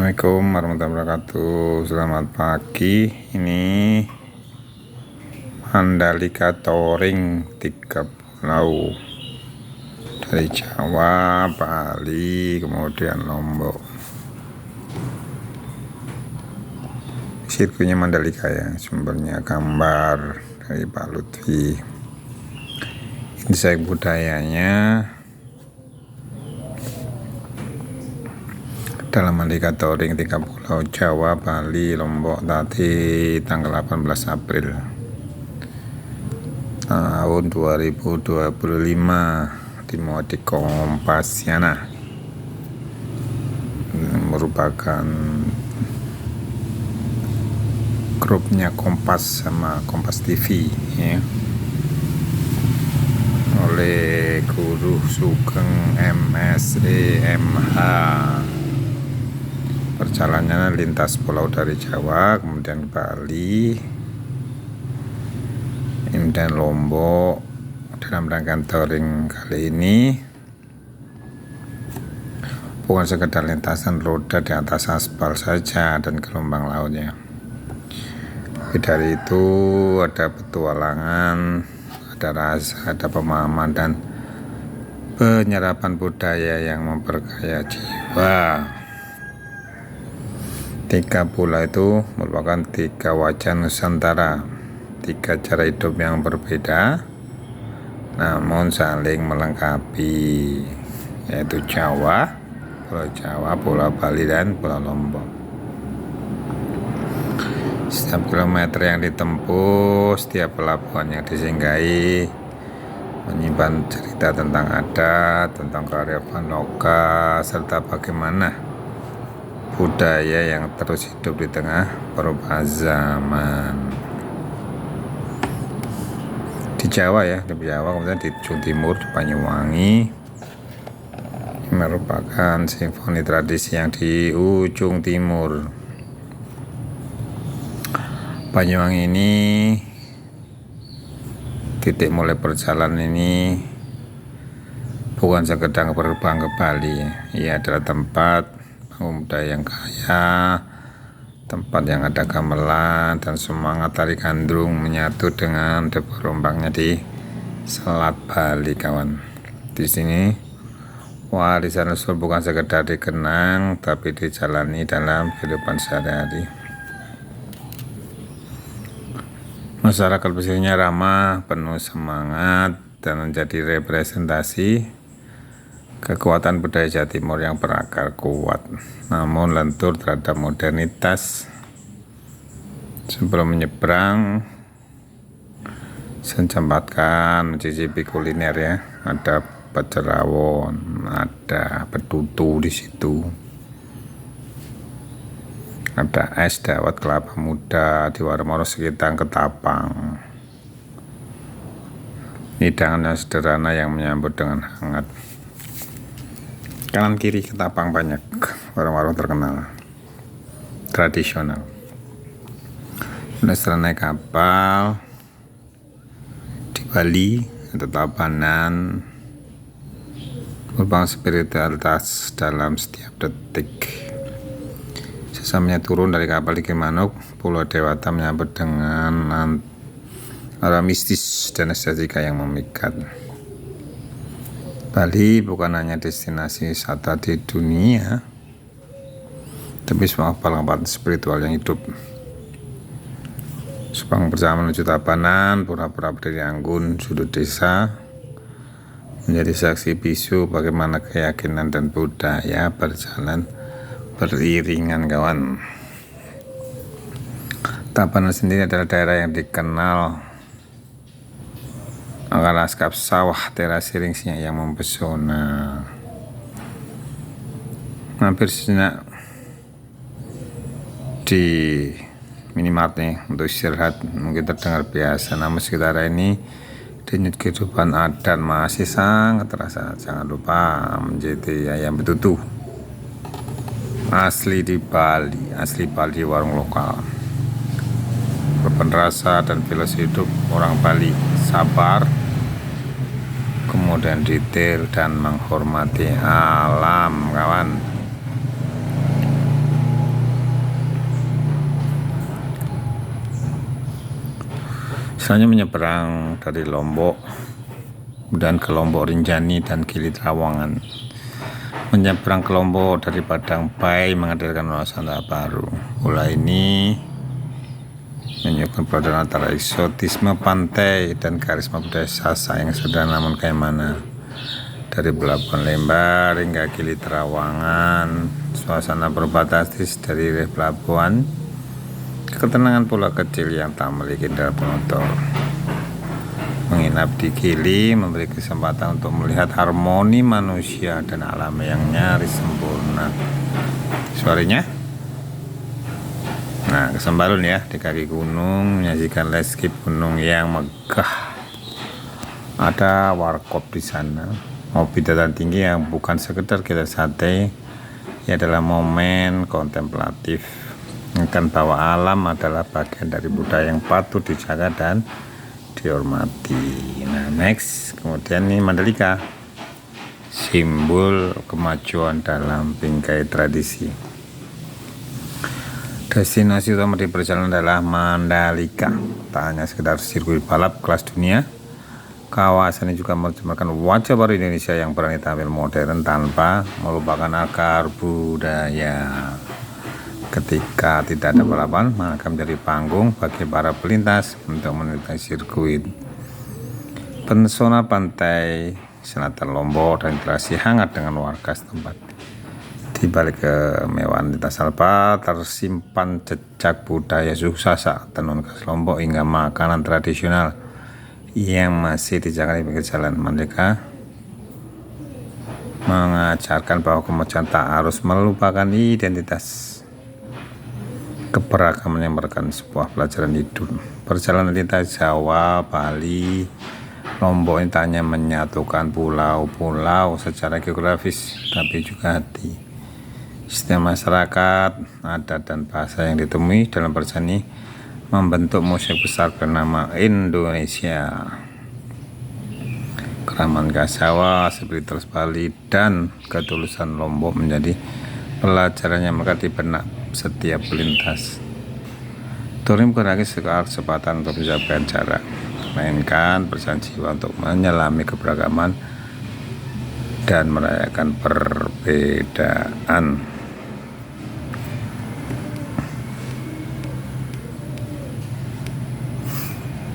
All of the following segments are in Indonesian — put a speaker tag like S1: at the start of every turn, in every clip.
S1: Assalamualaikum warahmatullahi wabarakatuh. Selamat pagi. Ini Mandalika Touring 3 pulau dari Jawa, Bali, kemudian Lombok. Sirkuitnya Mandalika ya, sumbernya gambar dari Pak Lutfi. Insight budayanya dalam Mandalika Touring 3 pulau Jawa, Bali, Lombok tadi tanggal 18 April tahun 2025 dimuat di Kompasiana, merupakan grupnya Kompas sama Kompas TV ya, oleh Guru Sugeng MSEMH. Perjalanannya lintas pulau dari Jawa, kemudian Bali, kemudian Lombok. Dalam rangka touring kali ini bukan sekedar lintasan roda di atas aspal saja dan gelombang lautnya. Tapi dari itu ada petualangan, ada rasa, ada pemahaman dan penyerapan budaya yang memperkaya jiwa. 3 pulau itu merupakan 3 wajah Nusantara, 3 cara hidup yang berbeda namun saling melengkapi, yaitu Jawa, Pulau Bali, dan Pulau Lombok. Setiap kilometer yang ditempuh, setiap pelabuhan yang disinggahi menyimpan cerita tentang adat, tentang kearifan lokal, serta bagaimana budaya yang terus hidup di tengah perubahan zaman. Di Jawa ya, di Jawa, kemudian di ujung timur, di Banyuwangi, merupakan simfoni tradisi yang di ujung timur. Banyuwangi ini titik mulai perjalanan ini bukan sekedar berbang ke Bali, ia adalah tempat pemuda yang kaya, tempat yang ada gamelan dan semangat tari gandrung menyatu dengan debu rombangnya di Selat Bali, kawan. Di sini warisan leluhur bukan sekedar dikenang, tapi dijalani dalam kehidupan sehari-hari. Masyarakat pesisirnya ramah, penuh semangat, dan menjadi representasi kekuatan budaya Jawa Timur yang berakar kuat, namun lentur terhadap modernitas. Sebelum menyeberang, saya sempatkan mencicipi kuliner ya. Ada pecel rawon, ada petutu di situ, ada es dawet kelapa muda di warung-warung sekitar Ketapang. Hidangan yang sederhana yang menyambut dengan hangat. Kanan kiri Ketapang banyak warung-warung terkenal tradisional. Setelah naik kapal di Bali atau Tabanan, merupakan spiritualitas dalam setiap detik. Sesamanya turun dari kapal di Gilimanuk, Pulau Dewata menyambut dengan aroma mistis dan estetika yang memikat. Bali bukan hanya destinasi wisata di dunia, tapi sebuah tempat spiritual yang hidup. Sepang bersama menuju Tabanan, pura-pura berdiri anggun sudut desa, menjadi saksi bisu bagaimana keyakinan dan budaya berjalan beriringan, kawan. Tabanan sendiri adalah daerah yang dikenal akan lanskap sawah teras ringsnya yang mempesona. Hampir sejenak di minimart nih untuk istirahat, mungkin terdengar biasa, namun sekitar ini denyut kehidupan adat masih sangat terasa. Jangan lupa menjadi ayam betutu asli di Bali, asli Bali, warung lokal. Rasa dan filosofi hidup orang Bali, sabar, kemudian detail dan menghormati alam, kawan. Misalnya menyeberang dari Lombok dan ke Lombok Rinjani dan Gili Trawangan, menyeberang ke Lombok dari Padang Pai menghadirkan Nusantara baru. Bola ini menunjukkan perbedaan antara eksotisme pantai dan karisma budaya Sasak yang sederhana namun kaimana. Dari Pelabuhan Lembar hingga Gili Trawangan, suasana berbatas dari pelabuhan, ketenangan pulau kecil yang tak memiliki darat penonton. Menginap di Gili memberi kesempatan untuk melihat harmoni manusia dan alam yang nyaris sempurna. Suaranya? Nah, kesembalun ya di kaki gunung menyajikan landscape gunung yang megah. Ada warkop di sana, ngopi dataran tinggi yang bukan sekedar kita sate, ia adalah momen kontemplatif. Kan bahwa alam adalah bagian dari budaya yang patut dijaga dan dihormati. Nah, next, kemudian ini Mandalika, simbol kemajuan dalam bingkai tradisi. Destinasi utama di perjalanan adalah Mandalika. Tak hanya sekedar sirkuit balap kelas dunia, kawasan ini juga menerjemahkan wajah baru Indonesia yang berani tampil modern tanpa melupakan akar budaya. Ketika tidak ada balapan, maka menjadi panggung bagi para pelintas untuk meniti sirkuit. Pesona pantai selatan Lombok dan interaksi hangat dengan warga setempat. Di balik kemewahan lintas alpa tersimpan jejak budaya suku Sasak, tenun khas Lombok hingga makanan tradisional yang masih dijaga di pinggir jalan. Mereka mengajarkan bahwa kemajuan tak harus melupakan identitas. Keberagaman yang merupakan sebuah pelajaran hidup. Perjalanan lintas Jawa, Bali, Lombok ini tak hanya menyatukan pulau-pulau secara geografis, tapi juga hati. Sistem masyarakat, adat dan bahasa yang ditemui dalam perjalanan ini membentuk musik besar bernama Indonesia. Keramahan khas Jawa, spiritualitas Bali, dan ketulusan Lombok menjadi pelajaran yang melekat di benak setiap pelintas. Touring bukan lagi sekedar kesempatan untuk menjaga jarak, melainkan perjalanan jiwa untuk menyelami keberagaman dan merayakan perbedaan.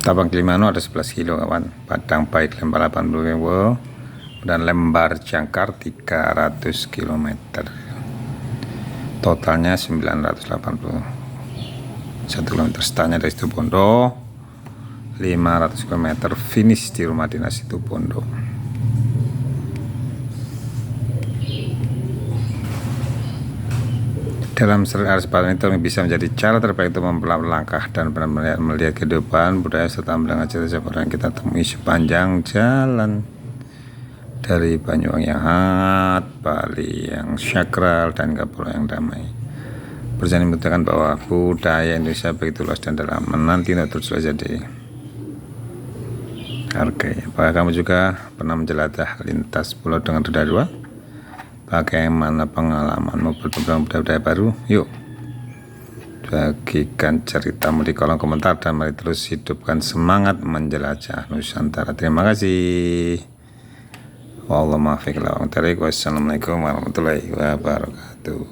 S1: Tabang Gilimanuk ada 11 kilo kawan, Padang Pai Lembar 80 dan Lembar Jangkar 300 km. Totalnya 981 km. Startnya dari Situbondo, 500 km finish di rumah dinas Situbondo. Dalam arus balapan itu bisa menjadi cara terbaik untuk mempelajari langkah dan benar-benar melihat kehidupan budaya serta mendengar cerita orang yang kita temui sepanjang jalan. Dari Banyuwangi yang hangat, Bali yang sakral, dan Pulau yang damai. Perjalanan membuktikan bahwa budaya Indonesia begitu luas dan dalam, menanti untuk terus jadi harga. Apakah kamu juga pernah menjelajah lintas pulau dengan roda 2? Bagaimana pengalamanmu bertemu budaya baru? Yuk, bagikan ceritamu di kolom komentar dan mari terus hidupkan semangat menjelajah Nusantara. Terima kasih. Wassalamualaikum warahmatullahi wabarakatuh.